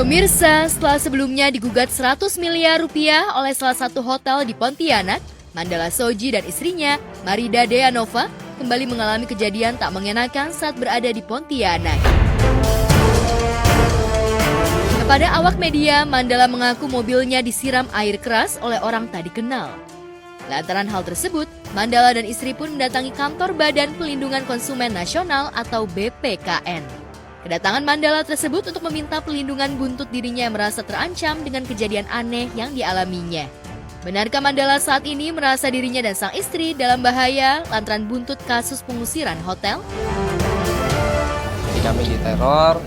Pemirsa, setelah sebelumnya digugat 100 miliar rupiah oleh salah satu hotel di Pontianak, Mandala Soji dan istrinya, Marida Deanova, kembali mengalami kejadian tak mengenakan saat berada di Pontianak. Kepada awak media, Mandala mengaku mobilnya disiram air keras oleh orang tak dikenal. Lantaran hal tersebut, Mandala dan istri pun mendatangi kantor Badan Pelindungan Konsumen Nasional atau BPKN. Kedatangan Mandala tersebut untuk meminta pelindungan buntut dirinya yang merasa terancam dengan kejadian aneh yang dialaminya. Benarkah Mandala saat ini merasa dirinya dan sang istri dalam bahaya lantaran buntut kasus pengusiran hotel? Kami diteror,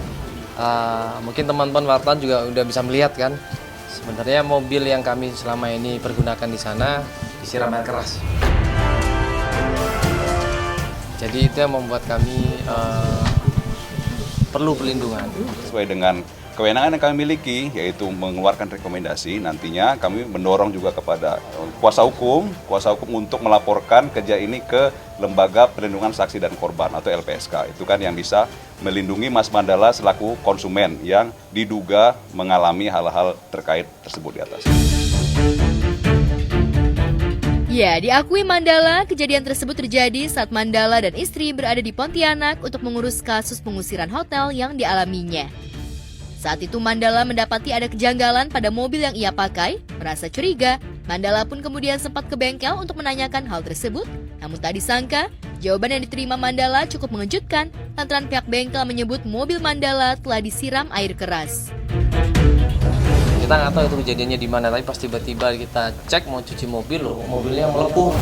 mungkin teman-teman wartawan juga udah bisa melihat kan. Sebenarnya mobil yang kami selama ini pergunakan di sana disiram air keras. Jadi itu yang membuat kami perlu pelindungan. Sesuai dengan kewenangan yang kami miliki, yaitu mengeluarkan rekomendasi, nantinya kami mendorong juga kepada kuasa hukum untuk melaporkan kejadian ini ke Lembaga Perlindungan Saksi dan Korban atau LPSK. Itu kan yang bisa melindungi Mas Mandala selaku konsumen yang diduga mengalami hal-hal terkait tersebut di atas. Ya, diakui Mandala, kejadian tersebut terjadi saat Mandala dan istri berada di Pontianak untuk mengurus kasus pengusiran hotel yang dialaminya. Saat itu Mandala mendapati ada kejanggalan pada mobil yang ia pakai, merasa curiga. Mandala pun kemudian sempat ke bengkel untuk menanyakan hal tersebut, namun tak disangka, jawaban yang diterima Mandala cukup mengejutkan lantaran pihak bengkel menyebut mobil Mandala telah disiram air keras. Kita nggak tahu itu kejadiannya di mana, tapi pas tiba-tiba kita cek mau cuci mobil, loh, mobilnya melepuh.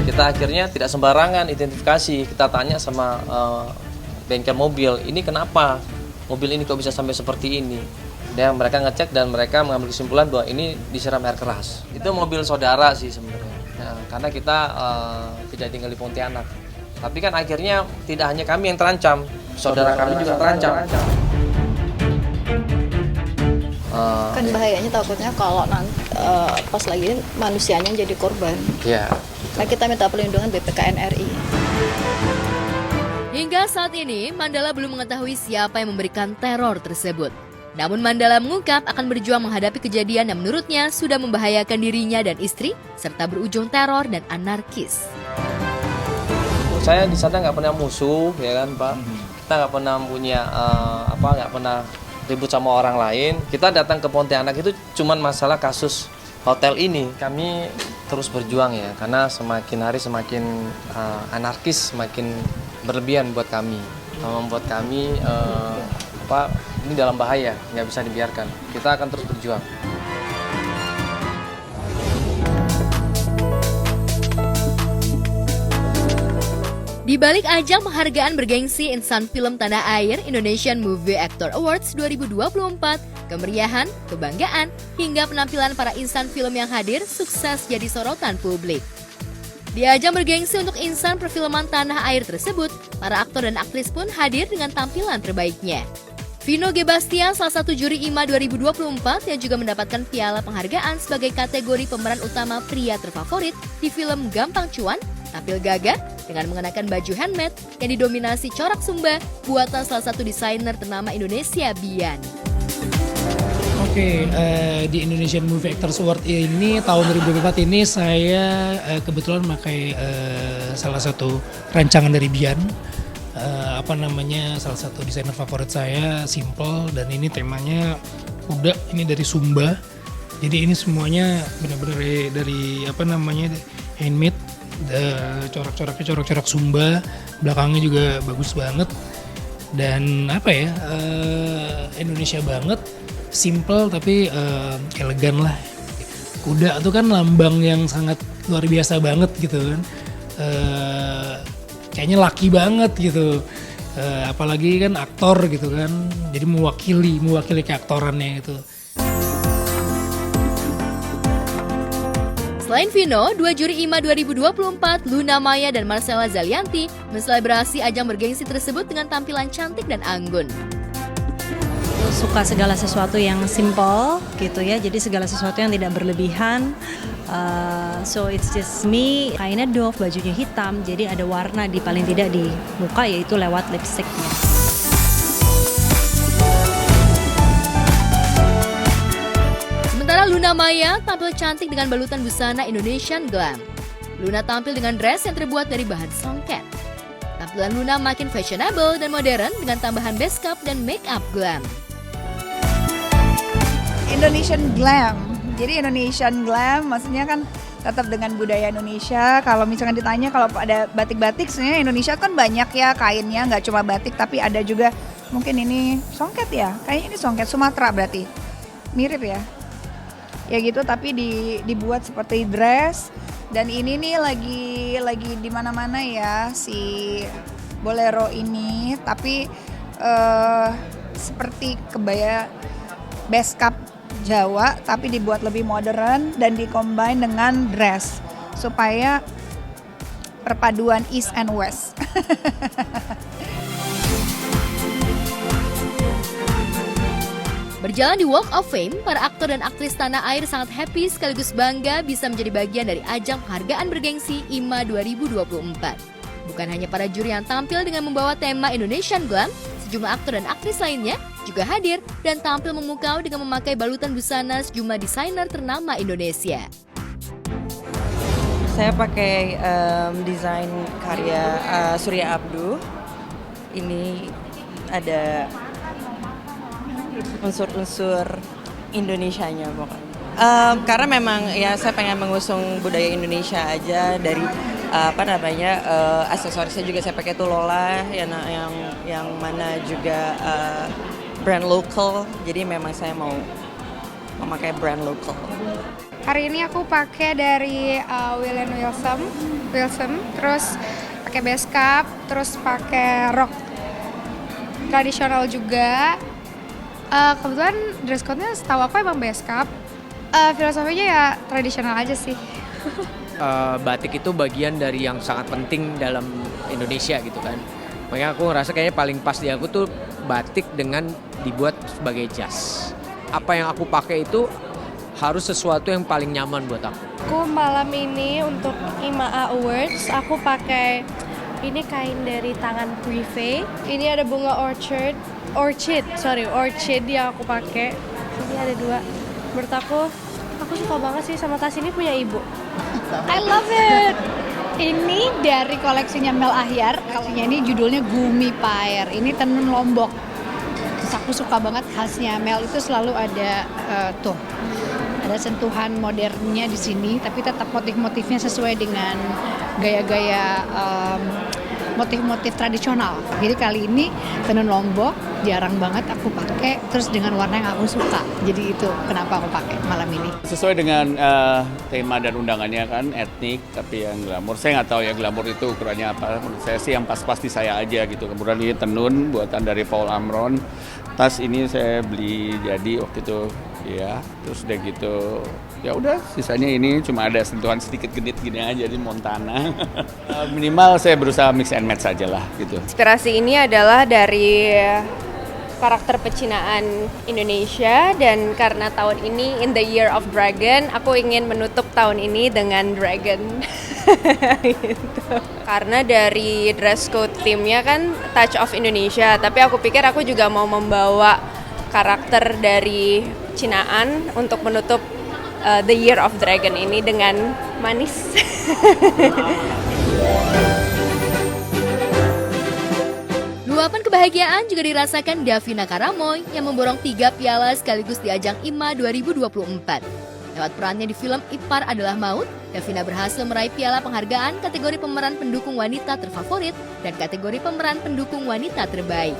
Kita akhirnya tidak sembarangan identifikasi, kita tanya sama bengkel mobil, ini kenapa mobil ini kok bisa sampai seperti ini? Dan mereka ngecek dan mereka mengambil kesimpulan bahwa ini disiram air keras. Itu mobil saudara sih sebenarnya, nah, karena kita tidak tinggal di Pontianak. Tapi kan akhirnya tidak hanya kami yang terancam, saudara kami juga terancam. Kan bahayanya takutnya kalau pas lagi manusianya jadi korban. Ya. Nah, kita minta perlindungan BPKN RI. Hingga saat ini, Mandala belum mengetahui siapa yang memberikan teror tersebut. Namun Mandala mengungkap akan berjuang menghadapi kejadian yang menurutnya sudah membahayakan dirinya dan istri, serta berujung teror dan anarkis. Saya di sana nggak pernah musuh, ya kan Pak. Kita nggak pernah punya nggak pernah ribut sama orang lain. Kita datang ke Pontianak itu cuman masalah kasus hotel ini. Kami terus berjuang ya, karena semakin hari semakin anarkis, semakin berlebihan buat kami. Membuat kami ini dalam bahaya, nggak bisa dibiarkan. Kita akan terus berjuang. Di balik ajang penghargaan bergengsi insan film tanah air Indonesian Movie Actor Awards 2024, kemeriahan, kebanggaan, hingga penampilan para insan film yang hadir sukses jadi sorotan publik. Di ajang bergengsi untuk insan perfilman tanah air tersebut, para aktor dan aktris pun hadir dengan tampilan terbaiknya. Vino G. Bastian, salah satu juri IMA 2024 yang juga mendapatkan piala penghargaan sebagai kategori pemeran utama pria terfavorit di film Gampang Cuan, tampil gagah dengan mengenakan baju handmade yang didominasi corak sumba buatan salah satu desainer ternama Indonesia, Bian. Oke, di Indonesian Movie Actors Award ini tahun 2024 ini saya kebetulan memakai salah satu rancangan dari Bian. Salah satu desainer favorit saya, Simple, dan ini temanya kuda, ini dari Sumba. Jadi ini semuanya benar-benar dari handmade. Corak-corak Sumba, belakangnya juga bagus banget dan Indonesia banget, simple tapi elegan lah. Kuda itu kan lambang yang sangat luar biasa banget gitu kan, kayaknya laki banget gitu, apalagi kan aktor gitu kan, jadi mewakili keaktorannya gitu. Selain Vino, dua juri IMA 2024, Luna Maya dan Marcella Zalianti, menselebrasi ajang bergengsi tersebut dengan tampilan cantik dan anggun. Suka segala sesuatu yang simple gitu ya, jadi segala sesuatu yang tidak berlebihan. So it's just me, kainnya doff, bajunya hitam, jadi ada warna paling tidak di muka, yaitu lewat lipstiknya. Luna Maya tampil cantik dengan balutan busana Indonesian Glam. Luna tampil dengan dress yang terbuat dari bahan songket. Tampilan Luna makin fashionable dan modern dengan tambahan base cap dan make up glam. Indonesian Glam. Jadi Indonesian Glam maksudnya kan tetap dengan budaya Indonesia. Kalau misalkan ditanya kalau ada batik-batik, sebenarnya Indonesia kan banyak ya kainnya, nggak cuma batik tapi ada juga mungkin ini songket ya. Kayaknya ini songket Sumatera berarti. Mirip ya. Ya gitu tapi dibuat seperti dress dan ini nih lagi di mana-mana ya si bolero ini tapi seperti kebaya base cap Jawa tapi dibuat lebih modern dan dikombin dengan dress supaya perpaduan East and West. Berjalan di Walk of Fame, para aktor dan aktris tanah air sangat happy sekaligus bangga bisa menjadi bagian dari ajang penghargaan bergengsi IMA 2024. Bukan hanya para juri yang tampil dengan membawa tema Indonesian Glam, sejumlah aktor dan aktris lainnya juga hadir dan tampil memukau dengan memakai balutan busana sejumlah desainer ternama Indonesia. Saya pakai desain karya Surya Abduh. Ini ada unsur-unsur Indonesianya pokoknya. Karena memang ya saya pengen mengusung budaya Indonesia aja dari aksesorisnya juga saya pakai Lola yang mana juga brand lokal. Jadi memang saya mau memakai brand lokal. Hari ini aku pakai dari William Wilson, terus pakai base cap, terus pakai rok tradisional juga. Kebetulan dress code-nya setahu aku emang base cap. Filosofinya ya tradisional aja sih. Batik itu bagian dari yang sangat penting dalam Indonesia gitu kan. Makanya aku ngerasa kayaknya paling pas di aku tuh batik dengan dibuat sebagai jas. Apa yang aku pakai itu harus sesuatu yang paling nyaman buat aku. Aku malam ini untuk IMA Awards, aku pakai ini kain dari tangan Privé. Ini ada bunga orchid yang aku pakai. Ini ada 2. Menurut aku suka banget sih sama tas ini, punya ibu. I love it. Ini dari koleksinya Mel Ahyar. Koleksinya ini judulnya Gumi Pair. Ini tenun Lombok. Terus aku suka banget khasnya Mel itu selalu ada ada sentuhan modernnya di sini, tapi tetap motif-motifnya sesuai dengan gaya-gaya motif-motif tradisional. Jadi kali ini tenun Lombok jarang banget aku pakai, terus dengan warna yang aku suka. Jadi itu kenapa aku pakai malam ini. Sesuai dengan tema dan undangannya kan etnik, tapi yang glamor. Saya nggak tahu ya glamor itu ukurannya apa. Menurut saya sih yang pas-pas di saya aja gitu. Kemudian ini tenun buatan dari Paul Amron. Tas ini saya beli jadi waktu itu ya. Terus udah gitu ya udah sisanya ini cuma ada sentuhan sedikit genit gini aja di Montana. Minimal saya berusaha mix and match aja lah gitu. Inspirasi ini adalah dari karakter pecinaan Indonesia, dan karena tahun ini in the year of dragon, aku ingin menutup tahun ini dengan dragon. Gitu. Karena dari dress code theme-nya kan touch of Indonesia, tapi aku pikir aku juga mau membawa karakter dari Cinaan untuk menutup the year of dragon ini dengan manis. Luapan kebahagiaan juga dirasakan Davina Karamoy yang memborong 3 piala sekaligus di ajang IMA 2024. Lewat perannya di film Ipar Adalah Maut, Davina berhasil meraih piala penghargaan kategori pemeran pendukung wanita terfavorit dan kategori pemeran pendukung wanita terbaik.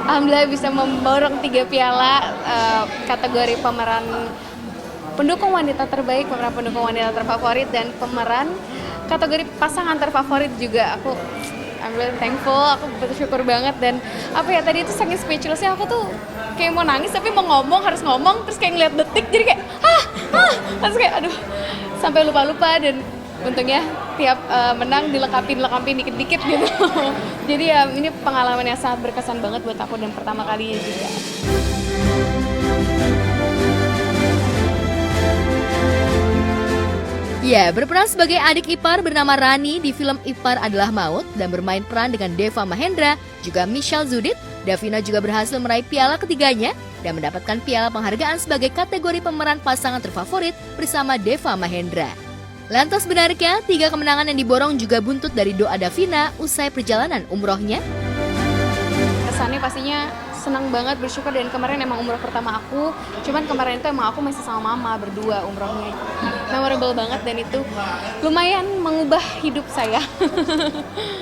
Alhamdulillah bisa memborong 3 piala kategori pemeran pendukung wanita terbaik, pemeran pendukung wanita terfavorit, dan pemeran kategori pasangan terfavorit juga. I'm really thankful, aku bersyukur banget. Dan tadi itu saking speechlessnya aku tuh kayak mau nangis tapi mau ngomong, harus ngomong, terus kayak ngeliat detik jadi kayak terus kayak aduh sampai lupa-lupa. Dan untungnya tiap menang dilengkapin dikit-dikit gitu. Jadi ya ini pengalaman yang sangat berkesan banget buat aku dan pertama kalinya juga. Ya, berperan sebagai adik ipar bernama Rani di film Ipar Adalah Maut dan bermain peran dengan Deva Mahendra, juga Michelle Zudit, Davina juga berhasil meraih piala ketiganya dan mendapatkan piala penghargaan sebagai kategori pemeran pasangan terfavorit bersama Deva Mahendra. Lantas benarkah 3 kemenangan yang diborong juga buntut dari doa Davina usai perjalanan umrohnya? Kesannya pastinya senang banget, bersyukur, dan kemarin emang umroh pertama aku. Cuman kemarin itu emang aku masih sama mama berdua umrohnya. Memorable banget dan itu lumayan mengubah hidup saya.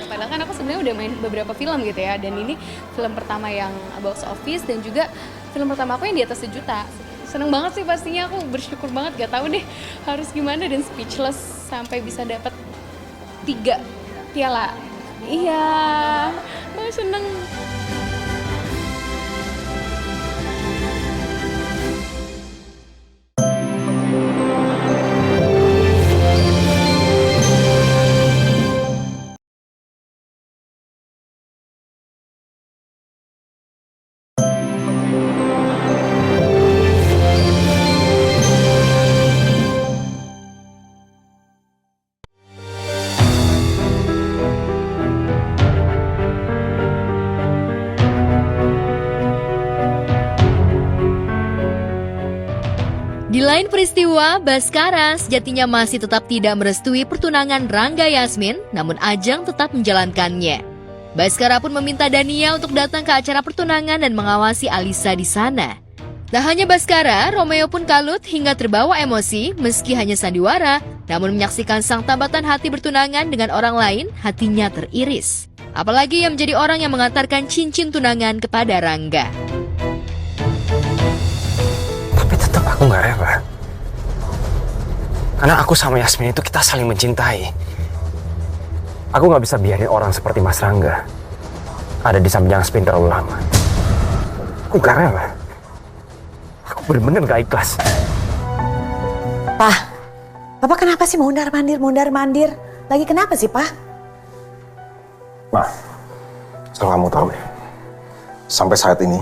Padahal kan aku sebenarnya udah main beberapa film gitu ya, dan ini film pertama yang box office dan juga film pertama aku yang di atas 1 juta. Seneng banget sih pastinya, aku bersyukur banget, gak tahu deh harus gimana dan speechless sampai bisa dapat 3 piala. Iya, seneng. Di lain peristiwa, Baskara sejatinya masih tetap tidak merestui pertunangan Rangga Yasmin, namun Ajang tetap menjalankannya. Baskara pun meminta Dania untuk datang ke acara pertunangan dan mengawasi Alisa di sana. Tak hanya Baskara, Romeo pun kalut hingga terbawa emosi meski hanya sandiwara, namun menyaksikan sang tambatan hati bertunangan dengan orang lain, hatinya teriris. Apalagi yang menjadi orang yang mengantarkan cincin tunangan kepada Rangga. Aku gak rela. Karena aku sama Yasmin itu kita saling mencintai. Aku gak bisa biarin orang seperti Mas Rangga ada di samping Yasmin terlalu lama. Aku gak rela. Aku bener-bener gak ikhlas. Papa kenapa sih mondar-mandir? Lagi kenapa sih, Pak? Ma, asal kamu tahu ya, sampai saat ini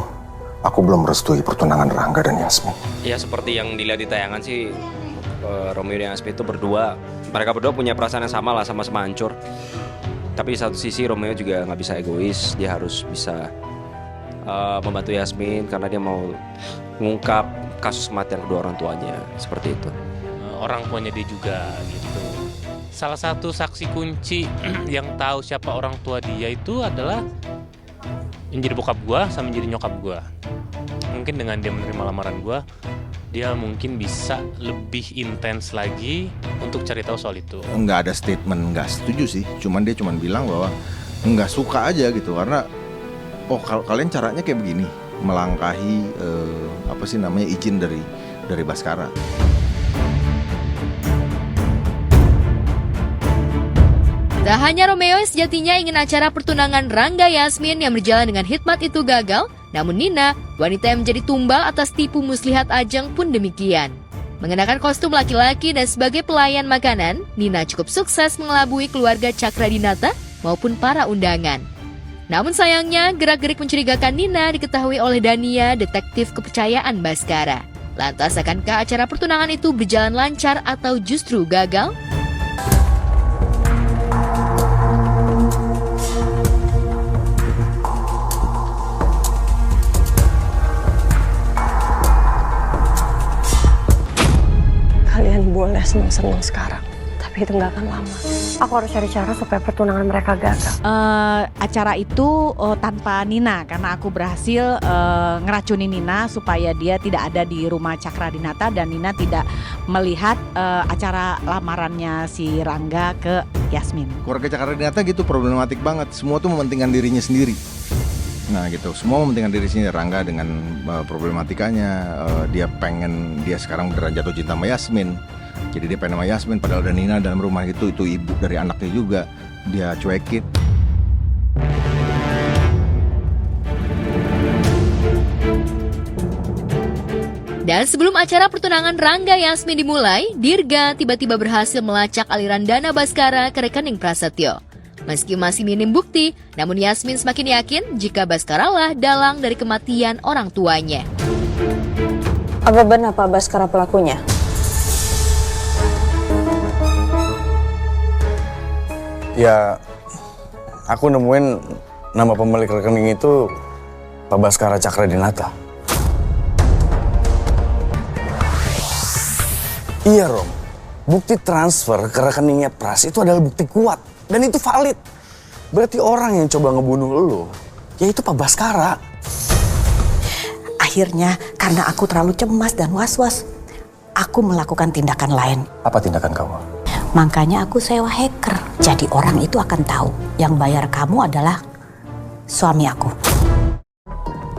aku belum merestui pertunangan Rangga dan Yasmin. Ya seperti yang dilihat di tayangan sih, Romeo dan Yasmin itu berdua, mereka berdua punya perasaan yang sama lah, sama-sama hancur. Tapi di satu sisi Romeo juga nggak bisa egois, dia harus bisa membantu Yasmin karena dia mau mengungkap kasus kematian kedua orang tuanya, seperti itu. Orang tuanya dia juga gitu. Salah satu saksi kunci yang tahu siapa orang tua dia itu adalah yang jadi bokap gua sama jadi nyokap gua. Mungkin dengan dia menerima lamaran gua, dia mungkin bisa lebih intens lagi untuk cari tahu soal itu. Nggak ada statement nggak setuju sih, cuman dia cuman bilang bahwa nggak suka aja gitu karena kalian caranya kayak begini, melangkahi izin dari Baskara. Tak hanya Romeo yang sejatinya ingin acara pertunangan Rangga Yasmin yang berjalan dengan hikmat itu gagal, namun Nina, wanita yang menjadi tumbal atas tipu muslihat Ajang pun demikian. Mengenakan kostum laki-laki dan sebagai pelayan makanan, Nina cukup sukses mengelabui keluarga Cakradinata maupun para undangan. Namun sayangnya, gerak-gerik mencurigakan Nina diketahui oleh Dania, detektif kepercayaan Baskara. Lantas akankah acara pertunangan itu berjalan lancar atau justru gagal? Kalian boleh seneng-seneng sekarang, tapi itu nggak akan lama. Aku harus cari cara supaya pertunangan mereka gagal. Acara itu tanpa Nina, karena aku berhasil ngeracunin Nina supaya dia tidak ada di rumah Cakradinata dan Nina tidak melihat acara lamarannya si Rangga ke Yasmin. Keluarga Cakradinata gitu problematik banget, semua tuh mementingkan dirinya sendiri. Nah gitu, semua mementingkan diri sendiri. Rangga dengan problematikanya, dia sekarang beneran jatuh cinta sama Yasmin. Jadi dia pengen sama Yasmin, padahal ada Nina dalam rumah itu ibu dari anaknya juga, dia cuekin. Dan sebelum acara pertunangan Rangga Yasmin dimulai, Dirga tiba-tiba berhasil melacak aliran dana Baskara ke rekening Prasetyo. Meski masih minim bukti, namun Yasmin semakin yakin jika Baskara lah dalang dari kematian orang tuanya. Apa benar Pak Baskara pelakunya? Ya, aku nemuin nama pemilik rekening itu Pak Baskara Cakradinata. Iya, Rom. Bukti transfer ke rekeningnya Pras itu adalah bukti kuat. Dan itu valid. Berarti orang yang coba ngebunuh lo, yaitu Pak Baskara. Akhirnya karena aku terlalu cemas dan was-was, aku melakukan tindakan lain. Apa tindakan kamu? Makanya aku sewa hacker. Jadi orang itu akan tahu yang bayar kamu adalah suami aku.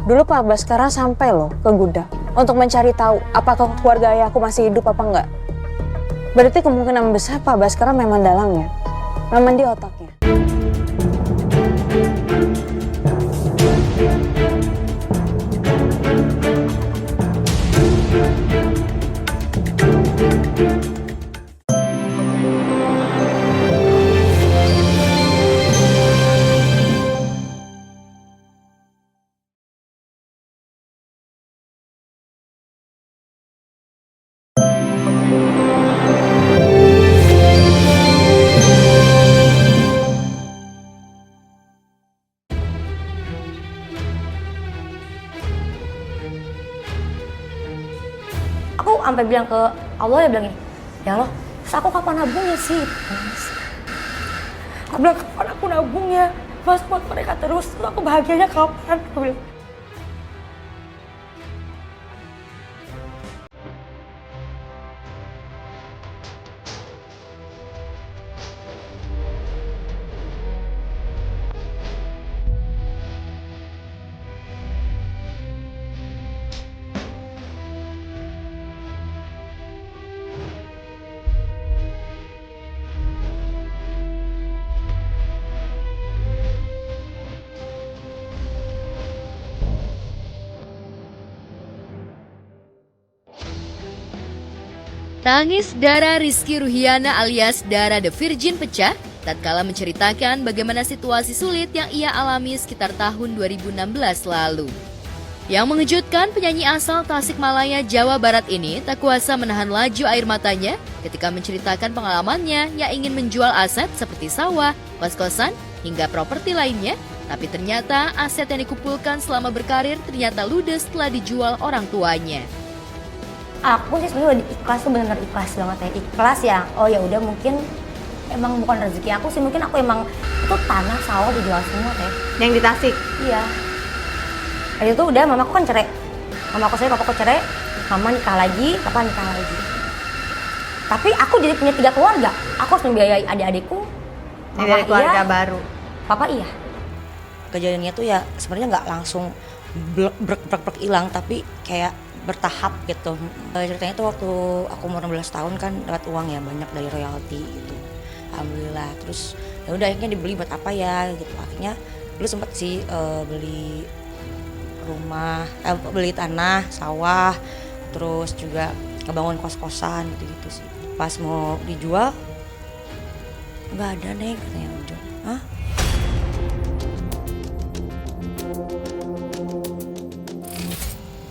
Dulu Pak Baskara sampai loh ke gudang untuk mencari tahu apakah keluarga ayah aku masih hidup apa enggak. Berarti kemungkinan besar Pak Baskara memang dalangnya, memang di otaknya. Aku sampai bilang ke Allah, ya bilang gini, ya Allah, terus aku kapan nabungnya sih? Aku bilang, kapan aku nabungnya? Mas buat mereka terus aku bahagianya kapan? Aku bilang. Tangis Dara Rizky Ruhiana alias Dara The Virgin pecah tatkala menceritakan bagaimana situasi sulit yang ia alami sekitar tahun 2016 lalu. Yang mengejutkan, penyanyi asal Tasikmalaya, Jawa Barat ini tak kuasa menahan laju air matanya ketika menceritakan pengalamannya yang ingin menjual aset seperti sawah, kos-kosan, hingga properti lainnya. Tapi ternyata aset yang dikumpulkan selama berkarir ternyata ludes setelah dijual orang tuanya. Aku sih sebenarnya ikhlas tuh benar-benar ikhlas banget ya. Ikhlas ya, oh ya udah mungkin emang bukan rezeki aku sih, mungkin aku emang itu tanah sawah dijual semua teh. Yang di Tasik? Iya. Waktu itu udah mamaku kan cerai. Mamaku cerai, papaku cerai, mama nikah lagi, papa nikah lagi. Tapi aku jadi punya 3 keluarga. Aku harus membiayai adik-adikku. Dari keluarga baru. Papa iya. Kejadiannya tuh ya sebenarnya nggak langsung brek hilang, tapi kayak bertahap gitu. Ceritanya tuh waktu aku umur 16 tahun kan dapat uang ya banyak dari royalti gitu. Alhamdulillah. Terus ya udah akhirnya dibeli buat apa ya gitu. Akhirnya dulu sempet sih beli rumah, beli tanah, sawah, terus juga ngebangun kos-kosan gitu-gitu sih. Pas mau dijual nggak ada nih katanya udah. Hah?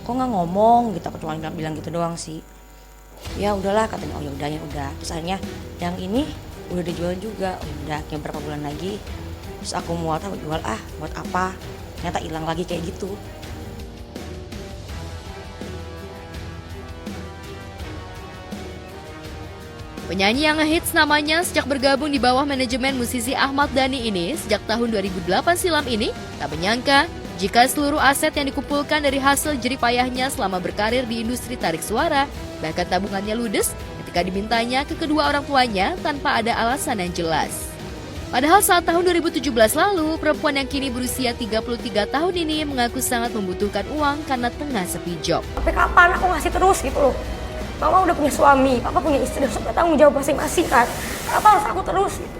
Kok nggak ngomong gitu, aku cuma bilang gitu doang sih. Ya udahlah katanya, oh ya udah ya udah. Terus akhirnya yang ini udah dijual juga, oh udah kayak berapa bulan lagi. Terus aku mual tahu jual buat apa? Ternyata hilang lagi kayak gitu. Penyanyi yang ngehits namanya sejak bergabung di bawah manajemen musisi Ahmad Dhani ini sejak tahun 2008 silam ini tak menyangka jika seluruh aset yang dikumpulkan dari hasil jeripayahnya selama berkarir di industri tarik suara, bahkan tabungannya ludes ketika dimintanya ke kedua orang tuanya tanpa ada alasan yang jelas. Padahal saat tahun 2017 lalu, perempuan yang kini berusia 33 tahun ini mengaku sangat membutuhkan uang karena tengah sepi job. Sampai kapan aku ngasih terus gitu loh? Mama udah punya suami, papa punya istri, harus bertanggung jawab masing-masing kan. Kenapa harus aku terus gitu?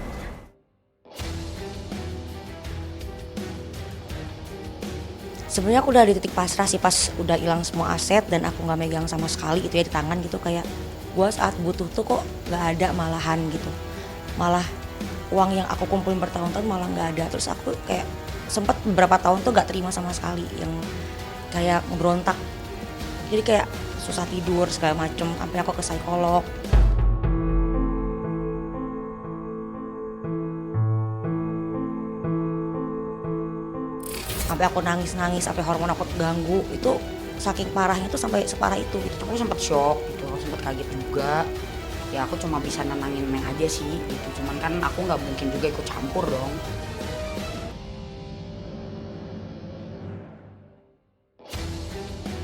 Sebenarnya aku udah di titik pasrah sih pas udah hilang semua aset dan aku nggak megang sama sekali gitu ya di tangan gitu, kayak gue saat butuh tuh kok nggak ada malahan gitu, malah uang yang aku kumpulin bertahun-tahun malah nggak ada. Terus aku kayak sempet beberapa tahun tuh nggak terima sama sekali, yang kayak ngeberontak, jadi kayak susah tidur segala macem, sampai aku ke psikolog. sampai aku nangis-nangis, sampai hormon aku ganggu. Itu saking parahnya tuh sampai separah itu gitu. Aku sempat shock gitu, aku sempat kaget juga. Ya aku cuma bisa nenangin Meng aja sih gitu. Cuman kan aku nggak mungkin juga ikut campur dong.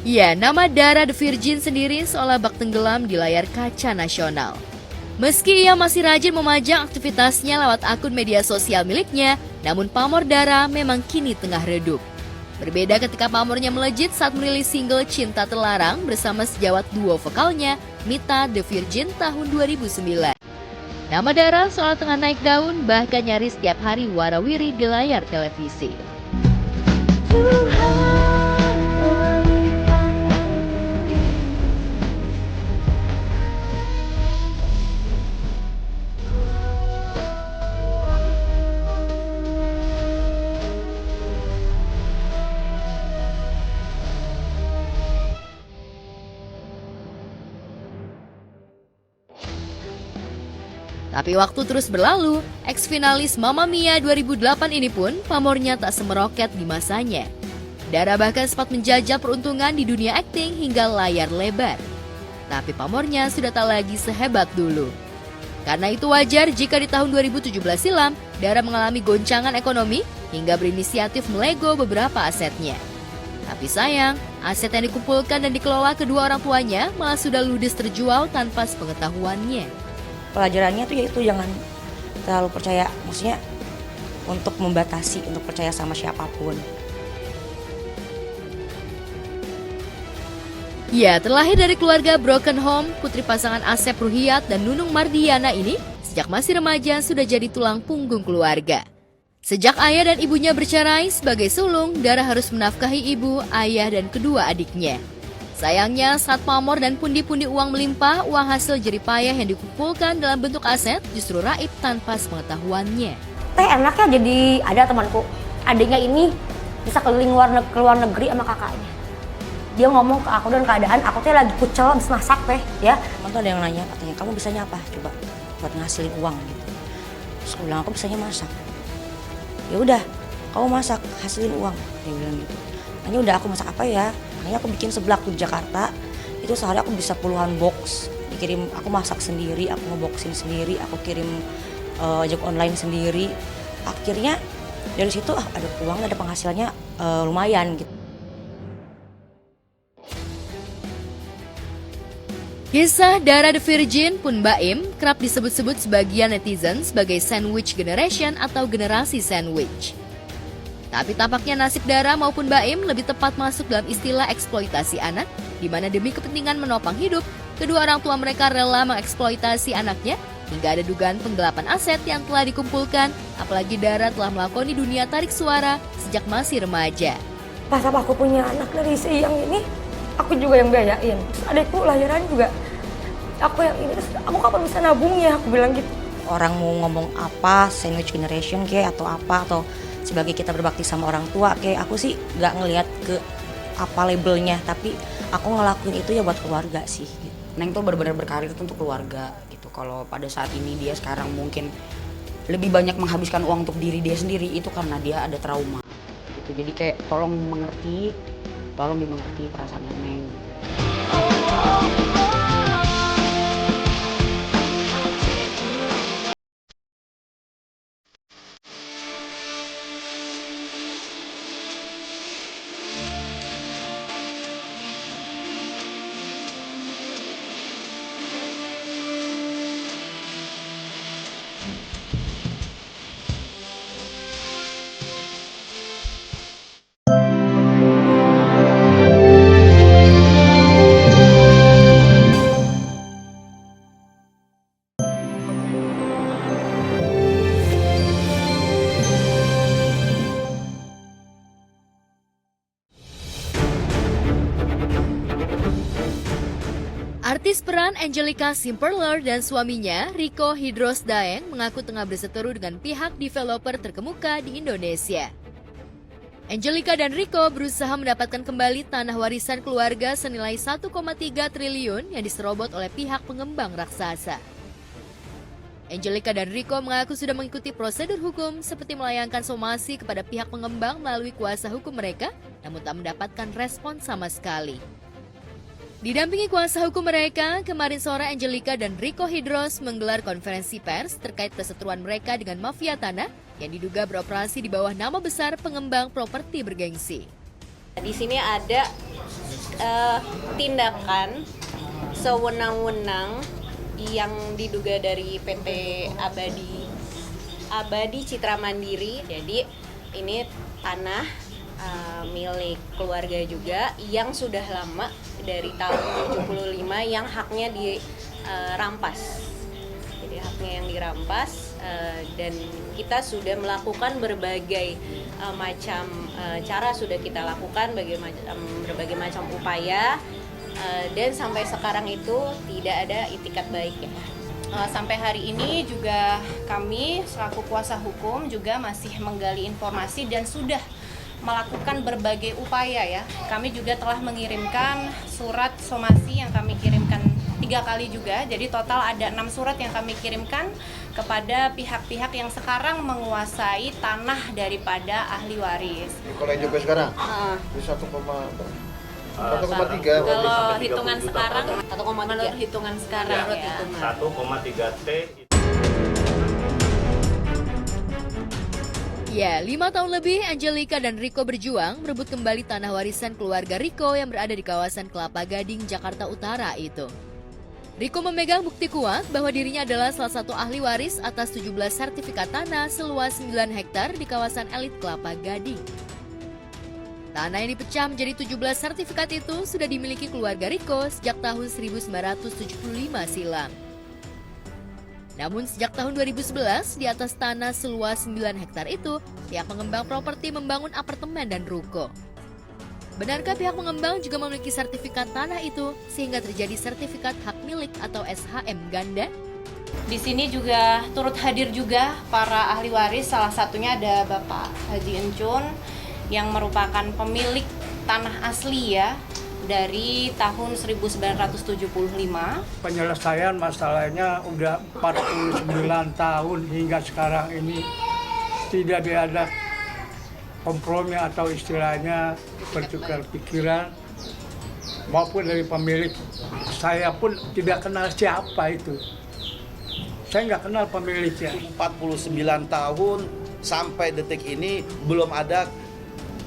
Ya, nama Dara The Virgin sendiri seolah bak tenggelam di layar kaca nasional. Meski ia masih rajin memajang aktivitasnya lewat akun media sosial miliknya, namun pamor Dara memang kini tengah redup. Berbeda ketika pamornya melejit saat merilis single Cinta Terlarang bersama sejawat duo vokalnya, Mita The Virgin tahun 2009. Nama Dara seolah tengah naik daun, bahkan nyaris setiap hari warawiri di layar televisi. Tapi waktu terus berlalu, ex-finalis Mamma Mia 2008 ini pun pamornya tak semeroket di masanya. Dara bahkan sempat menjajal peruntungan di dunia akting hingga layar lebar. Tapi pamornya sudah tak lagi sehebat dulu. Karena itu wajar jika di tahun 2017 silam, Dara mengalami goncangan ekonomi hingga berinisiatif melego beberapa asetnya. Tapi sayang, aset yang dikumpulkan dan dikelola kedua orang tuanya malah sudah ludes terjual tanpa sepengetahuannya. Pelajarannya tuh yaitu jangan terlalu percaya, maksudnya untuk membatasi, untuk percaya sama siapapun. Ya, terlahir dari keluarga broken home, putri pasangan Asep Ruhiat dan Nunung Mardiana ini sejak masih remaja sudah jadi tulang punggung keluarga. Sejak ayah dan ibunya bercerai sebagai sulung, Dara harus menafkahi ibu, ayah, dan kedua adiknya. Sayangnya, saat pamor dan pundi-pundi uang melimpah, uang hasil jeripayah yang dikumpulkan dalam bentuk aset justru raib tanpa sepengetahuannya. Teh enaknya jadi ada temanku, adiknya ini bisa keliling ke luar negeri sama kakaknya. Dia ngomong ke aku dan keadaan aku teh lagi kucel habis masak teh ya. Teman tuh ada yang nanya, katanya kamu bisanya apa? Coba buat ngasilin uang gitu. Terus aku bilang aku bisanya masak. Ya udah, kamu masak, hasilin uang. Dia bilang gitu. Hanya udah aku masak apa ya? Makanya aku bikin seblak di Jakarta, itu sehari aku bisa puluhan box, dikirim, aku masak sendiri, aku ngeboxin sendiri, aku kirim ojek online sendiri. Akhirnya dari situ ada uang, ada penghasilannya lumayan gitu. Kisah Dara The Virgin pun Baim kerap disebut-sebut sebagian netizen sebagai sandwich generation atau generasi sandwich. Tapi tampaknya nasib Dara maupun Baim lebih tepat masuk dalam istilah eksploitasi anak, di mana demi kepentingan menopang hidup, kedua orang tua mereka rela mengeksploitasi anaknya, hingga ada dugaan penggelapan aset yang telah dikumpulkan, apalagi Dara telah melakoni dunia tarik suara sejak masih remaja. Pas aku punya anak dari si yang ini, aku juga yang biayain. Terus adikku lahiran juga, aku yang ini, terus aku kapan bisa nabungnya, aku bilang gitu. Orang mau ngomong apa, sandwich generation kayak atau apa, atau sebagai kita berbakti sama orang tua, kayak aku sih nggak ngelihat ke apa labelnya, tapi aku ngelakuin itu ya buat keluarga sih. Neng tuh benar-benar berkarir tuh untuk keluarga gitu. Kalau pada saat ini dia sekarang mungkin lebih banyak menghabiskan uang untuk diri dia sendiri, itu karena dia ada trauma gitu. Jadi kayak tolong dimengerti perasaan Neng. Artis peran Angelica Simperler dan suaminya, Rico Hidros Daeng, mengaku tengah berseteru dengan pihak developer terkemuka di Indonesia. Angelica dan Rico berusaha mendapatkan kembali tanah warisan keluarga senilai 1,3 triliun yang diserobot oleh pihak pengembang raksasa. Angelica dan Rico mengaku sudah mengikuti prosedur hukum seperti melayangkan somasi kepada pihak pengembang melalui kuasa hukum mereka, namun tak mendapatkan respon sama sekali. Didampingi kuasa hukum mereka, kemarin sore Angelica dan Rico Hidros menggelar konferensi pers terkait perseteruan mereka dengan mafia tanah yang diduga beroperasi di bawah nama besar pengembang properti bergengsi. Di sini ada tindakan sewenang-wenang yang diduga dari PT Abadi Citra Mandiri. Jadi ini tanah milik keluarga juga yang sudah lama dari tahun 75 yang haknya dirampas. Jadi haknya yang dirampas dan kita sudah melakukan berbagai macam cara sudah kita lakukan berbagai macam upaya. Dan sampai sekarang itu tidak ada itikat baik ya. Sampai hari ini juga kami selaku kuasa hukum juga masih menggali informasi dan sudah melakukan berbagai upaya ya. Kami juga telah mengirimkan surat somasi yang kami kirimkan 3 kali juga. Jadi total ada 6 surat yang kami kirimkan kepada pihak-pihak yang sekarang menguasai tanah daripada ahli waris. Kalau yang juga sekarang? Di 1,3. Kalau hitungan sekarang 1,3. Menurut hitungan sekarang ya. 1,3 T. Ya, 5 tahun lebih Angelica dan Rico berjuang merebut kembali tanah warisan keluarga Rico yang berada di kawasan Kelapa Gading, Jakarta Utara itu. Rico memegang bukti kuat bahwa dirinya adalah salah satu ahli waris atas 17 sertifikat tanah seluas 9 hektar di kawasan elit Kelapa Gading. Tanah yang dipecah menjadi 17 sertifikat itu sudah dimiliki keluarga Rico sejak tahun 1975 silam. Namun sejak tahun 2011, di atas tanah seluas 9 hektar itu, pihak pengembang properti membangun apartemen dan ruko. Benarkah pihak pengembang juga memiliki sertifikat tanah itu sehingga terjadi sertifikat hak milik atau SHM ganda? Di sini juga turut hadir juga para ahli waris, salah satunya ada Bapak Haji Encun yang merupakan pemilik tanah asli ya dari tahun 1975. Penyelesaian masalahnya udah 49 tahun hingga sekarang ini tidak ada kompromi atau istilahnya bertukar pikiran maupun dari pemilik. Saya pun tidak kenal siapa itu. Saya nggak kenal pemiliknya. 49 tahun sampai detik ini belum ada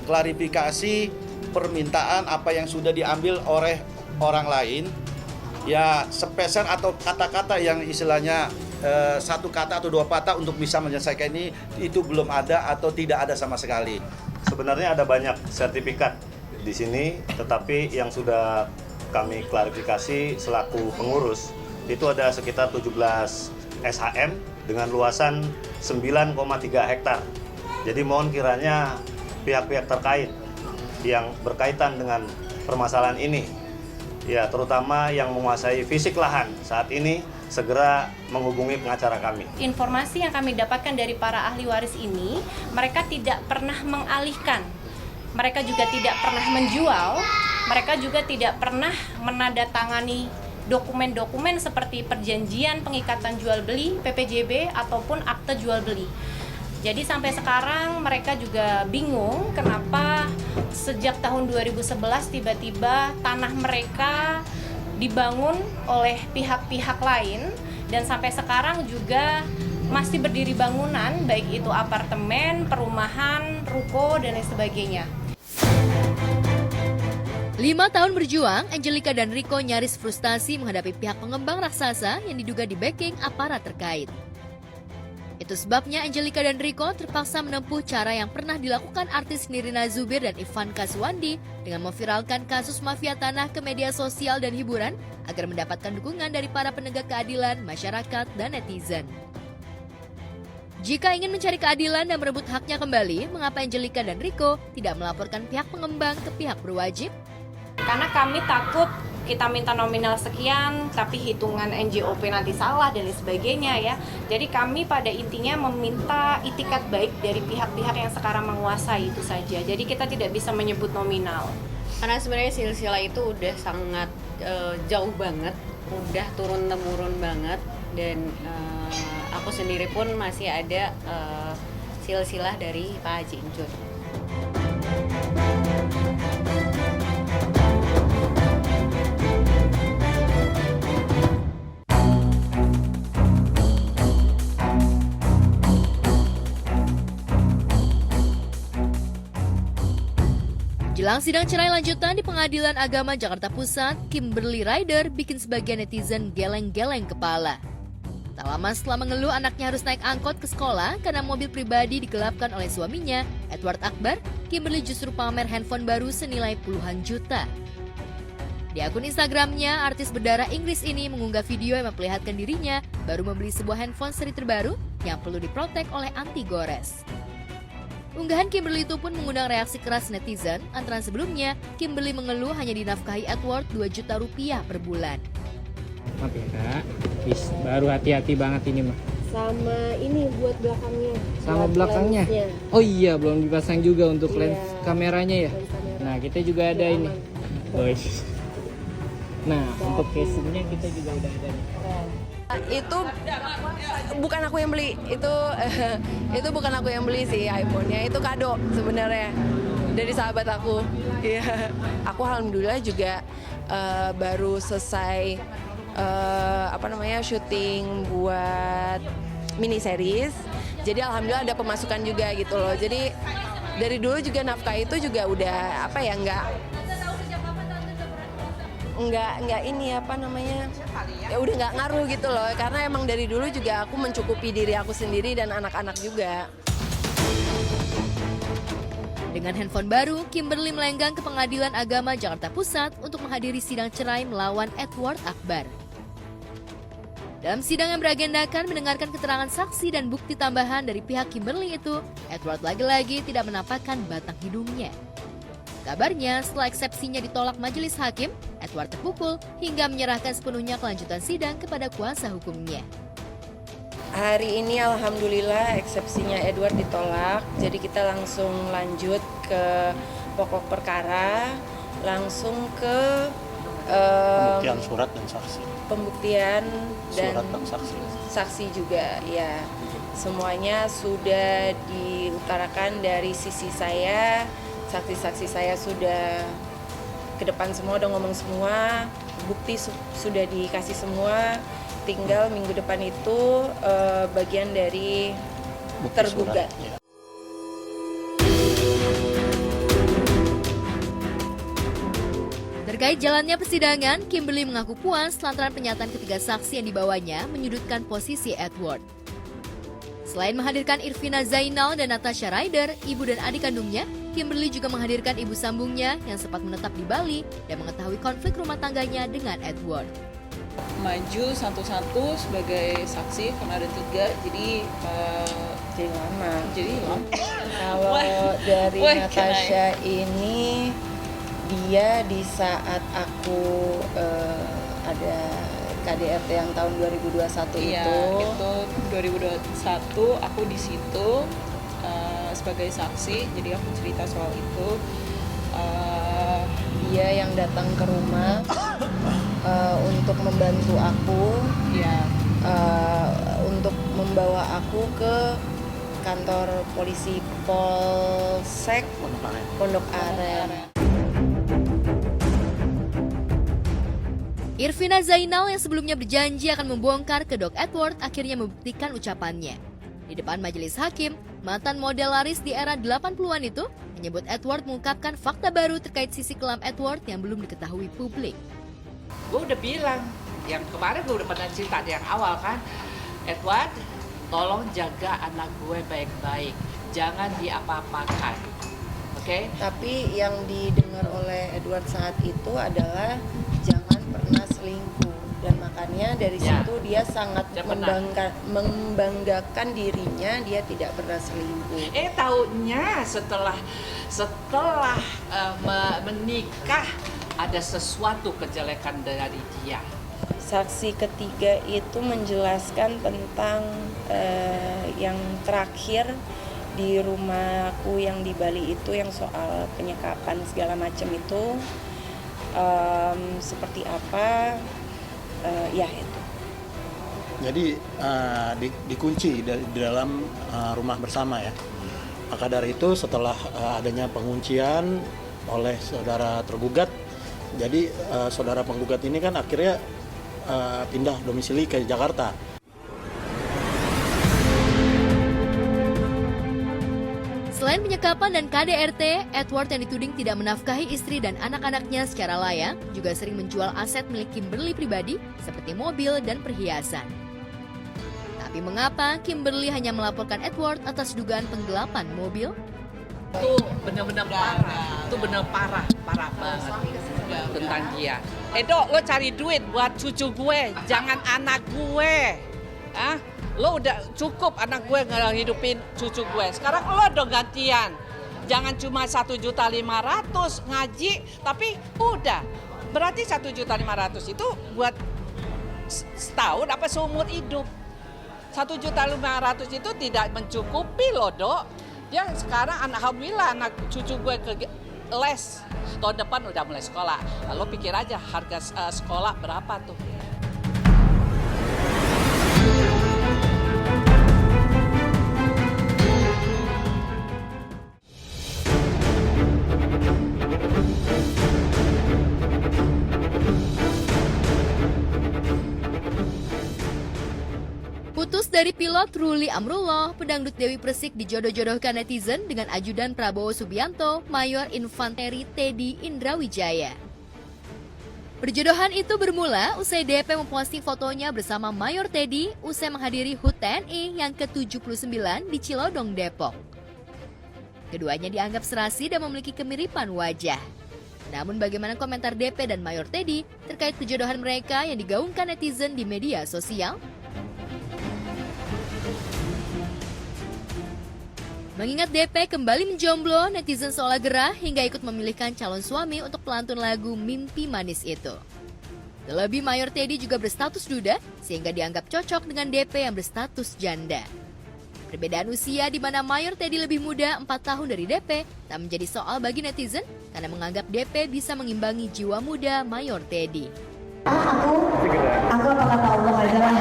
klarifikasi permintaan apa yang sudah diambil oleh orang lain. Ya sepeser atau kata-kata yang istilahnya satu kata atau 2 kata untuk bisa menyelesaikan ini itu belum ada atau tidak ada sama sekali. Sebenarnya ada banyak sertifikat di sini, tetapi yang sudah kami klarifikasi selaku pengurus itu ada sekitar 17 SHM dengan luasan 9,3 hektar. Jadi mohon kiranya pihak-pihak terkait yang berkaitan dengan permasalahan ini, ya terutama yang menguasai fisik lahan saat ini, segera menghubungi pengacara kami. Informasi yang kami dapatkan dari para ahli waris ini, mereka tidak pernah mengalihkan, mereka juga tidak pernah menjual, mereka juga tidak pernah menandatangani dokumen-dokumen seperti perjanjian pengikatan jual beli, PPJB, ataupun akte jual beli. Jadi sampai sekarang mereka juga bingung kenapa sejak tahun 2011 tiba-tiba tanah mereka dibangun oleh pihak-pihak lain dan sampai sekarang juga masih berdiri bangunan baik itu apartemen, perumahan, ruko dan lain sebagainya. 5 tahun berjuang, Angelica dan Rico nyaris frustasi menghadapi pihak pengembang raksasa yang diduga di-backing aparat terkait. Itu sebabnya Angelica dan Rico terpaksa menempuh cara yang pernah dilakukan artis Nirina Zubir dan Ivanka Suwandi dengan memviralkan kasus mafia tanah ke media sosial dan hiburan agar mendapatkan dukungan dari para penegak keadilan, masyarakat, dan netizen. Jika ingin mencari keadilan dan merebut haknya kembali, mengapa Angelica dan Rico tidak melaporkan pihak pengembang ke pihak berwajib? Karena kami takut kita minta nominal sekian, tapi hitungan NJOP nanti salah dan lain sebagainya ya. Jadi kami pada intinya meminta itikat baik dari pihak-pihak yang sekarang menguasai itu saja. Jadi kita tidak bisa menyebut nominal. Karena sebenarnya silsilah itu udah sangat jauh banget, udah turun-temurun banget. dan aku sendiri pun masih ada silsilah dari Pak Haji Injur. Jelang sidang cerai lanjutan di Pengadilan Agama Jakarta Pusat, Kimberly Ryder bikin sebagian netizen geleng-geleng kepala. Tak lama setelah mengeluh anaknya harus naik angkot ke sekolah karena mobil pribadi digelapkan oleh suaminya, Edward Akbar, Kimberly justru pamer handphone baru senilai puluhan juta. Di akun Instagramnya, artis berdarah Inggris ini mengunggah video yang memperlihatkan dirinya baru membeli sebuah handphone seri terbaru yang perlu diprotek oleh anti gores. Unggahan Kimberly itu pun mengundang reaksi keras netizen, antara sebelumnya Kimberly mengeluh hanya dinafkahi Edward 2 juta rupiah per bulan. Maaf ya kak, baru hati-hati banget ini mah. Sama ini buat belakangnya. Sama belakangnya? Lensnya. Oh iya, belum dipasang juga untuk Iya, lens kameranya ya? Nah kita juga ada ini. Boys. Nah untuk casingnya kita juga udah ada nih. Itu bukan aku yang beli, itu bukan aku yang beli sih iPhone-nya, itu kado sebenarnya dari sahabat aku. Iya, aku alhamdulillah juga baru selesai syuting buat mini series. Jadi alhamdulillah ada pemasukan juga gitu loh. Jadi dari dulu juga nafkah itu juga udah ya udah nggak ngaruh gitu loh, karena emang dari dulu juga aku mencukupi diri aku sendiri dan anak-anak juga. Dengan handphone baru, Kimberly melenggang ke Pengadilan Agama Jakarta Pusat untuk menghadiri sidang cerai melawan Edward Akbar. Dalam sidang yang beragendakan mendengarkan keterangan saksi dan bukti tambahan dari pihak Kimberly itu, Edward lagi-lagi tidak menampakkan batang hidungnya. Kabarnya, setelah eksepsinya ditolak majelis hakim, Edward terpukul hingga menyerahkan sepenuhnya kelanjutan sidang kepada kuasa hukumnya. Hari ini alhamdulillah eksepsinya Edward ditolak, jadi kita langsung lanjut ke pokok perkara, langsung ke pembuktian surat dan saksi. Pembuktian dan Surat dan saksi juga, ya. Semuanya sudah diutarakan dari sisi saya. Saksi-saksi saya sudah ke depan semua, udah ngomong semua, bukti sudah dikasih semua, tinggal minggu depan itu bagian dari bukti tergugat. Surat, ya. Terkait jalannya persidangan, Kimberly mengaku puas lantaran pernyataan ketiga saksi yang dibawanya menyudutkan posisi Edward. Selain menghadirkan Irvina Zainal dan Natasha Ryder, ibu dan adik kandungnya, Kimberly juga menghadirkan ibu sambungnya yang sempat menetap di Bali dan mengetahui konflik rumah tangganya dengan Edward. Maju satu-satu sebagai saksi karena ada 3, jadi lama. Kalau dari Natasha ini, dia di saat aku ada KDRT yang tahun 2021 itu 2021 aku di situ sebagai saksi, jadi aku cerita soal itu. Dia yang datang ke rumah untuk membantu aku, untuk membawa aku ke kantor polisi Polsek Pondok Aren. Irvina Zainal yang sebelumnya berjanji akan membongkar kedok Edward akhirnya membuktikan ucapannya. Di depan majelis hakim, mantan model laris di era 80-an itu menyebut Edward mengungkapkan fakta baru terkait sisi kelam Edward yang belum diketahui publik. Gue udah bilang, yang kemarin gue udah pernah cerita di yang awal kan, Edward, tolong jaga anak gue baik-baik, jangan diapa-apakan, oke? Tapi yang didengar oleh Edward saat itu adalah jangan pernah selingkuh, dan makanya dari situ dia sangat membanggakan dirinya, dia tidak pernah selingkuh. Taunya setelah menikah ada sesuatu kejelekan dari dia. Saksi ketiga itu menjelaskan tentang yang terakhir di rumahku yang di Bali itu, yang soal penyekapan segala macam itu seperti apa, ya itu. Jadi dikunci di dalam rumah bersama ya. Maka dari itu setelah adanya penguncian oleh saudara tergugat, jadi saudara penggugat ini kan akhirnya pindah domisili ke Jakarta. Selain penyekapan dan KDRT, Edward yang dituding tidak menafkahi istri dan anak-anaknya secara layak, juga sering menjual aset milik Kimberly pribadi seperti mobil dan perhiasan. Tapi mengapa Kimberly hanya melaporkan Edward atas dugaan penggelapan mobil? Itu benar-benar parah. Itu benar parah banget tentang dia. Dok, lo cari duit buat cucu gue, jangan anak gue. Lo udah cukup anak gue ngehidupin cucu gue. Sekarang lo dong gantian. Jangan cuma 1.500.000 ngaji, tapi udah. Berarti 1.500.000 itu buat setahun apa seumur hidup. 1.500.000 itu tidak mencukupi loh, Dok. Yang sekarang alhamdulillah anak cucu gue ke les. Tahun depan udah mulai sekolah. Lalu pikir aja harga sekolah berapa tuh. Putus dari pilot Ruli Amrullah, pedangdut Dewi Persik dijodoh-jodohkan netizen dengan ajudan Prabowo Subianto, Mayor Infanteri Teddy Indrawijaya. Perjodohan itu bermula usai DP memposting fotonya bersama Mayor Teddy usai menghadiri HUT TNI yang ke-79 di Cilodong, Depok. Keduanya dianggap serasi dan memiliki kemiripan wajah. Namun bagaimana komentar DP dan Mayor Teddy terkait perjodohan mereka yang digaungkan netizen di media sosial? Mengingat DP kembali menjomblo, netizen seolah gerah hingga ikut memilihkan calon suami untuk pelantun lagu Mimpi Manis itu. Terlebih Mayor Teddy juga berstatus duda sehingga dianggap cocok dengan DP yang berstatus janda. Perbedaan usia di mana Mayor Teddy lebih muda 4 tahun dari DP tak menjadi soal bagi netizen karena menganggap DP bisa mengimbangi jiwa muda Mayor Teddy. Aku apa kata Allah aja lah.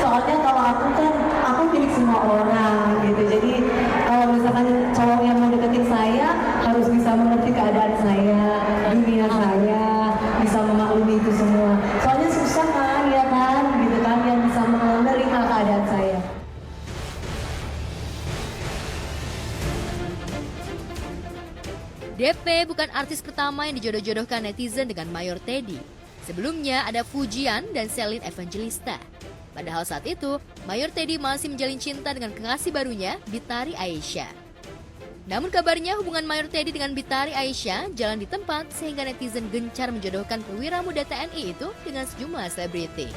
Soalnya kalau aku milik semua orang gitu. Jadi kalau misalkan cowok yang mau deketin saya harus bisa mengerti keadaan saya, dunia saya, bisa memaklumi itu semua. Soalnya susah kan, ya kan, gitu kan, yang bisa menerima keadaan saya. DP bukan artis pertama yang dijodoh-jodohkan netizen dengan Mayor Teddy. Sebelumnya ada Fujian dan Celine Evangelista. Padahal saat itu, Mayor Teddy masih menjalin cinta dengan kekasih barunya, Bitari Aisyah. Namun kabarnya hubungan Mayor Teddy dengan Bitari Aisyah jalan di tempat sehingga netizen gencar menjodohkan perwira muda TNI itu dengan sejumlah selebriti.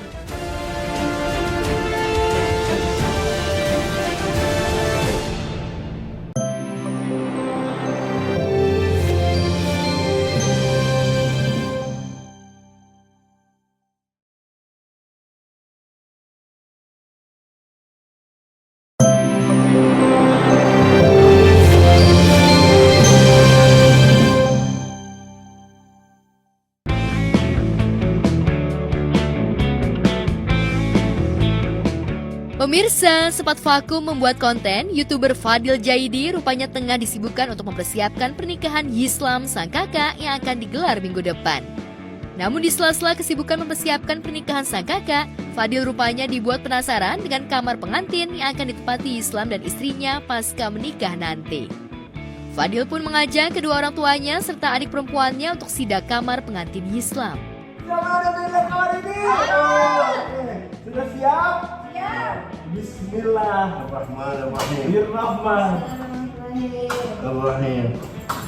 Pemirsa, sempat vakum membuat konten, YouTuber Fadil Jaidi rupanya tengah disibukkan untuk mempersiapkan pernikahan Yislam sang kakak yang akan digelar minggu depan. Namun di sela-sela kesibukan mempersiapkan pernikahan sang kakak, Fadil rupanya dibuat penasaran dengan kamar pengantin yang akan ditempati Yislam dan istrinya pasca menikah nanti. Fadil pun mengajak kedua orang tuanya serta adik perempuannya untuk sidak kamar pengantin Yislam. Sudah siap? Siap. Bismillahirrahmanirrahim.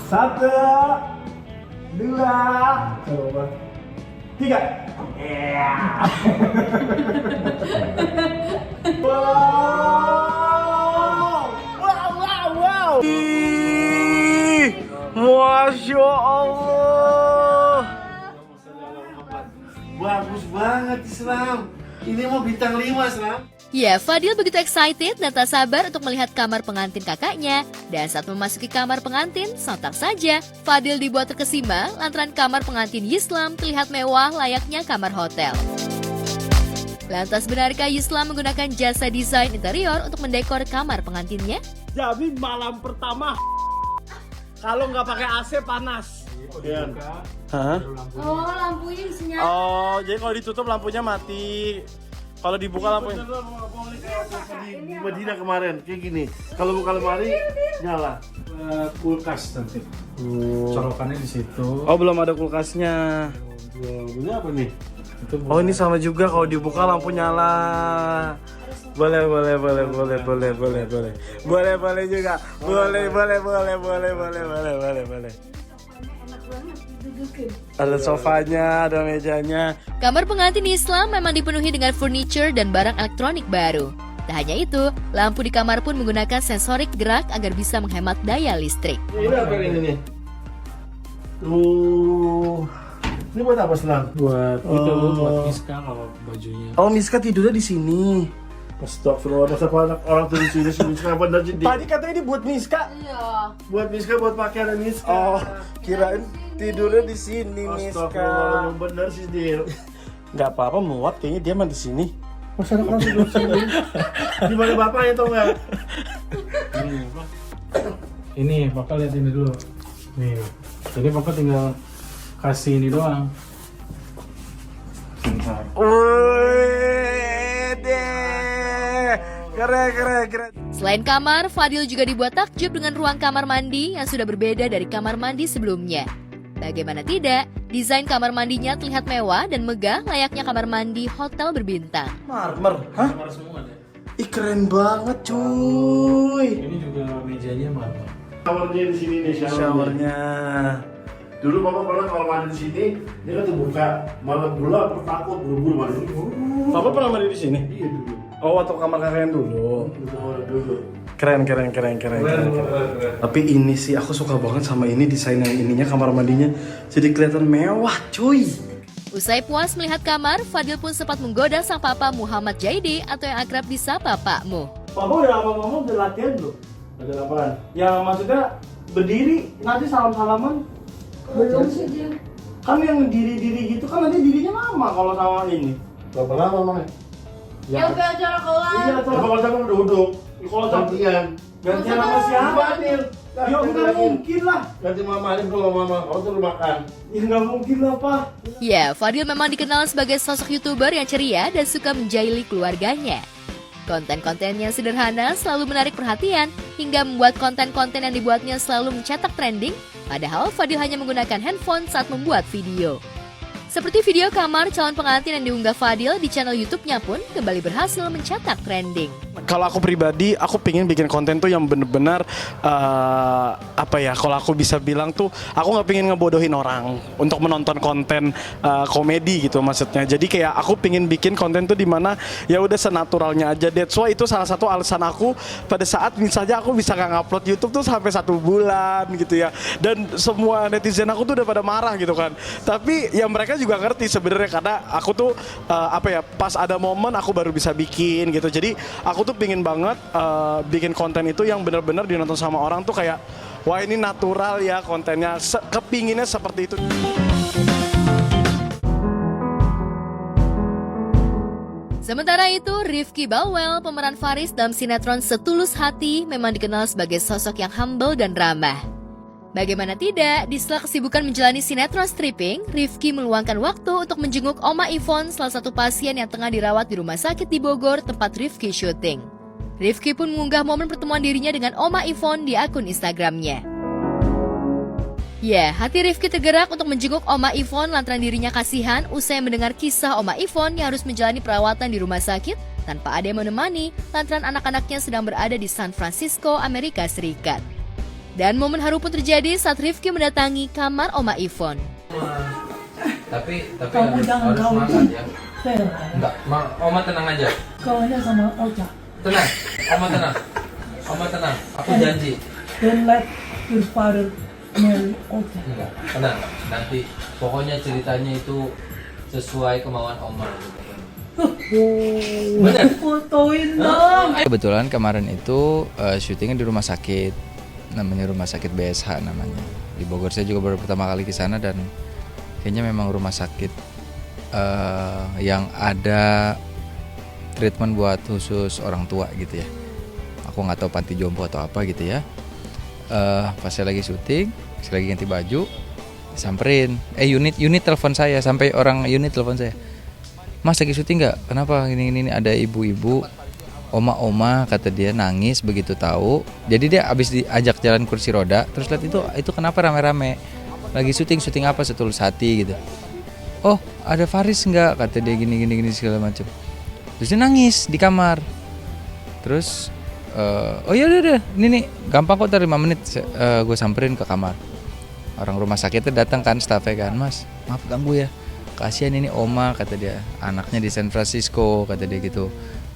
1, 2, coba 3. Wow. Masya Allah. Bagus banget Islam. Ini mau bintang 5 Islam. Ya, Fadil begitu excited dan tak sabar untuk melihat kamar pengantin kakaknya. Dan saat memasuki kamar pengantin, sontak saja Fadil dibuat terkesima lantaran kamar pengantin Yislam terlihat mewah layaknya kamar hotel. Lantas benarkah Yusla menggunakan jasa desain interior untuk mendekor kamar pengantinnya? Jadi malam pertama kalau nggak pakai AC panas. Hah? Oh, lampunya disenyap. Oh, jadi kalau ditutup lampunya mati. Kalau dibuka lampunya. Di Medina kemarin kayak gini. Kalau buka lemari nyala. Kulkas nanti. Colokannya di situ. Oh, belum ada kulkasnya. Ini apa nih? Oh, ini sama juga kalau dibuka lampu nyala. Boleh juga. Boleh. Ada sofanya, ada mejanya. Kamar pengantin Islam memang dipenuhi dengan furniture dan barang elektronik baru. Tak hanya itu, lampu di kamar pun menggunakan sensorik gerak agar bisa menghemat daya listrik. Ini apa ini nih? Ini buat apa Selang? Buat itu buat Miska kalau bajunya. Oh, Miska tidurnya di sini. Astagfirullah, masa orang tuh di sini Miska bener jadi. Tadi katanya ini buat Miska. Iya. Buat Miska, buat pakaian Miska. Oh, kirain tidurnya di sini Miska. Astagfirullah, yang bener sih dia. Nggak apa-apa, muat kayaknya dia mah di sini. Masa orang tidur sini? Gimana bapaknya tau nggak? Ini Bapak lihat ini dulu. Nih. Jadi Bapak tinggal kasih ini doang. Bentar. Keren. Selain kamar, Fadil juga dibuat takjub dengan ruang kamar mandi yang sudah berbeda dari kamar mandi sebelumnya. Bagaimana tidak, desain kamar mandinya terlihat mewah dan megah layaknya kamar mandi hotel berbintang. Marmer, hah? Kamar semua deh. Ih, keren banget cuy. Ini juga mejanya marmer. Showernya di sini nih, Showernya. Dulu Bapak pernah kalau mandi di sini, dia kan terbuka. Malam dulu aku takut buru-buru mandi. Bapak pernah mandi di sini? Iya dulu. Oh, waktu kamar kakek dulu. Dulu. Keren. Tapi ini sih aku suka banget sama ini desain yang ininya kamar mandinya. Jadi kelihatan mewah, cuy. Usai puas melihat kamar, Fadil pun sempat menggoda sang papa Muhammad Jaidi atau yang akrab disapa Pak Mu. Papa udah ngomong udah latihan belum? Ada apaan? Yang maksudnya berdiri nanti salam-salaman. Belum sih dia. Kan yang diri-diri gitu kan nanti dirinya lama kalau sama ini. Berapa lama Mang? Ya udah acara kelar. Iya, kalau sama duduk. Kalau gantian. Gantian sama siapa? Fadil. Ya nggak mungkin lah. Ganti Mama Alif kalau Mama kau tuh makan. Ya nggak mungkin lah Pak. Ya, Fadil memang dikenal sebagai sosok YouTuber yang ceria dan suka menjaili keluarganya. Konten-kontennya sederhana selalu menarik perhatian hingga membuat konten-konten yang dibuatnya selalu mencetak trending, padahal Fadil hanya menggunakan handphone saat membuat video. Seperti video kamar calon pengantin yang diunggah Fadil di channel YouTube-nya pun kembali berhasil mencetak trending. Kalau aku pribadi, aku pengen bikin konten tuh yang bener-bener kalau aku bisa bilang tuh, aku nggak pengen ngebodohin orang untuk menonton konten komedi gitu maksudnya. Jadi kayak aku pengen bikin konten tuh dimana ya udah senaturalnya aja. That's why itu salah satu alasan aku pada saat misalnya aku bisa nggak ngupload YouTube tuh sampai 1 bulan gitu ya. Dan semua netizen aku tuh udah pada marah gitu kan. Tapi ya mereka juga ngerti sebenarnya karena aku tuh pas ada momen aku baru bisa bikin gitu. Jadi aku tuh pingin banget bikin konten itu yang benar-benar dinonton sama orang tuh kayak wah ini natural ya kontennya, kepinginnya seperti itu. Sementara itu, Rifki Balwell, pemeran Faris dalam sinetron Setulus Hati, memang dikenal sebagai sosok yang humble dan ramah. Bagaimana tidak, di sela kesibukan menjalani sinetron stripping, Rifki meluangkan waktu untuk menjenguk Oma Ivon, salah satu pasien yang tengah dirawat di rumah sakit di Bogor, tempat Rifki syuting. Rifki pun mengunggah momen pertemuan dirinya dengan Oma Ivon di akun Instagramnya. Ya, hati Rifki tergerak untuk menjenguk Oma Ivon lantaran dirinya kasihan usai mendengar kisah Oma Ivon yang harus menjalani perawatan di rumah sakit tanpa ada yang menemani lantaran anak-anaknya sedang berada di San Francisco, Amerika Serikat. Dan momen haru pun terjadi saat Rifki mendatangi kamar Oma Ivon. Tapi kamu jangan harus kau makan ya. Enggak, Oma tenang aja. kau aja sama Ocha. Tenang, Oma tenang. Aku janji. Don't let your father marry Ocha. Enggak, tenang. Nanti pokoknya ceritanya itu sesuai kemauan Oma. Bener. Fotoin dong. Kebetulan kemarin itu syutingnya di rumah sakit. Namanya rumah sakit BSH namanya di Bogor. Saya juga baru pertama kali ke sana dan kayaknya memang rumah sakit yang ada treatment buat khusus orang tua gitu ya. Aku nggak tahu panti jompo atau apa gitu ya. Pas saya lagi syuting, saya lagi ganti baju, samperin. Unit telepon saya, sampai orang unit telepon saya. Mas lagi syuting nggak? Kenapa ini ada ibu-ibu, oma-oma kata dia nangis begitu tahu. Jadi dia abis diajak jalan kursi roda, terus lihat itu kenapa rame-rame? Lagi syuting apa Setulus Hati gitu. Oh ada Faris nggak? Kata dia gini segala macam. Terus dia nangis di kamar. Terus oh ya udah ini nih gampang kok 5 menit gue samperin ke kamar. Orang rumah sakitnya datang kan, staffnya kan, Mas maaf ganggu ya, kasihan ini oma kata dia, anaknya di San Francisco kata dia gitu,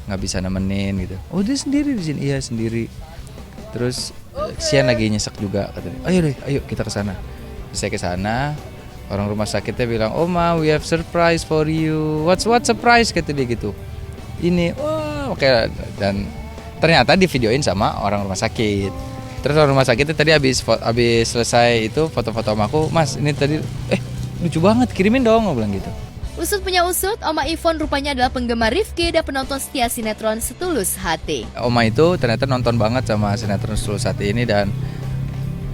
nggak bisa nemenin gitu. Oh dia sendiri di sini? Iya sendiri. Terus kasihan lagi nyesek juga kata dia. Ayo kita ke sana. Saya ke sana, orang rumah sakitnya bilang, "Oma, we have surprise for you." What surprise kata dia gitu. Ini oke. Dan ternyata di videoin sama orang rumah sakit. Terus orang rumah sakitnya tadi habis selesai itu foto-foto sama aku, "Mas, ini tadi lucu banget, kirimin dong," aku bilang gitu. Usut punya usut, Oma Ivon rupanya adalah penggemar Rifki dan penonton setia sinetron Setulus Hati. Oma itu ternyata nonton banget sama sinetron Setulus Hati ini dan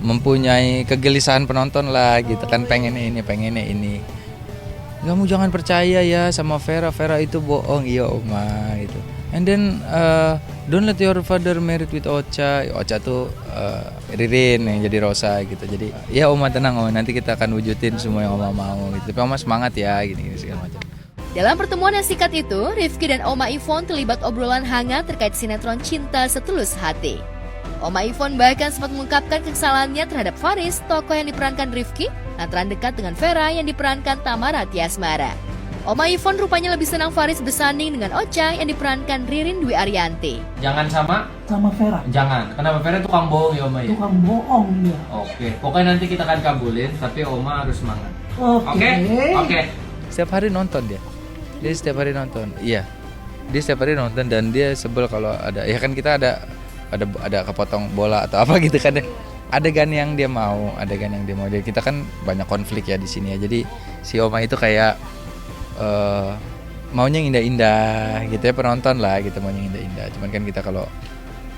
mempunyai kegelisahan penonton lah gitu kan, pengennya ini. Kamu jangan percaya ya sama Vera itu bohong. Iya Oma gitu. And then don't let your father married with Ocha. Ocha tuh Ririn yang jadi Rosa gitu. Jadi ya Oma tenang Oma, nanti kita akan wujudin semua yang Oma mau gitu. Tapi Oma semangat ya gini segala macam. Dalam pertemuan yang singkat itu, Rifki dan Oma Ivon terlibat obrolan hangat terkait sinetron Cinta Setulus Hati. Oma Ivon bahkan sempat mengungkapkan kekesalannya terhadap Faris, tokoh yang diperankan Rifki, lantaran dekat dengan Vera yang diperankan Tamara Tiasmara. Oma Ivon rupanya lebih senang Faris bersanding dengan Ocha yang diperankan Ririn Dwi Ariyanti. Jangan sama Vera. Jangan. Kenapa? Vera tukang bohong ya Oma ya? Tukang bohong dia. Oke. Pokoknya nanti kita akan kabulin, tapi Oma harus semangat. Oke. Setiap hari nonton dia. Dia setiap hari nonton. Iya. Dia setiap hari nonton dan dia sebel kalau ada, ya kan kita ada kepotong bola atau apa gitu kan ya. Adegan yang dia mau. Jadi kita kan banyak konflik ya di sini ya. Jadi si Oma itu kayak maunya indah-indah gitu ya, penonton lah gitu maunya indah-indah. Cuman kan kita kalau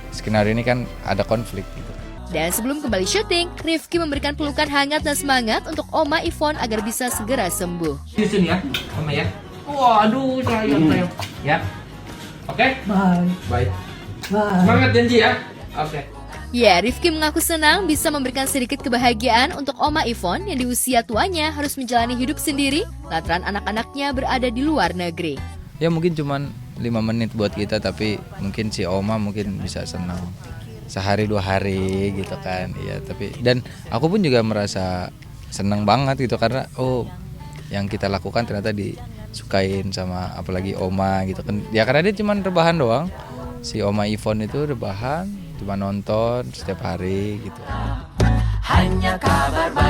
skenario ini kan ada konflik gitu. Dan sebelum kembali syuting, Rifki memberikan pelukan hangat dan semangat untuk Oma Ivon agar bisa segera sembuh. Di sini ya, Oma ya. Waduh, sayang. Ya. Oke? Bye. Semangat janji ya. Oke. Ya, Rifki mengaku senang bisa memberikan sedikit kebahagiaan untuk Oma Ivon yang di usia tuanya harus menjalani hidup sendiri lantaran anak-anaknya berada di luar negeri. Ya mungkin cuman 5 menit buat kita, tapi mungkin si Oma mungkin bisa senang sehari 2 hari gitu kan. Iya, tapi dan aku pun juga merasa senang banget gitu karena yang kita lakukan ternyata disukain sama apalagi Oma gitu kan. Ya karena dia cuman rebahan doang. Si Oma Ivon itu rebahan, cuma nonton setiap hari gitu. Hanya kabar baik.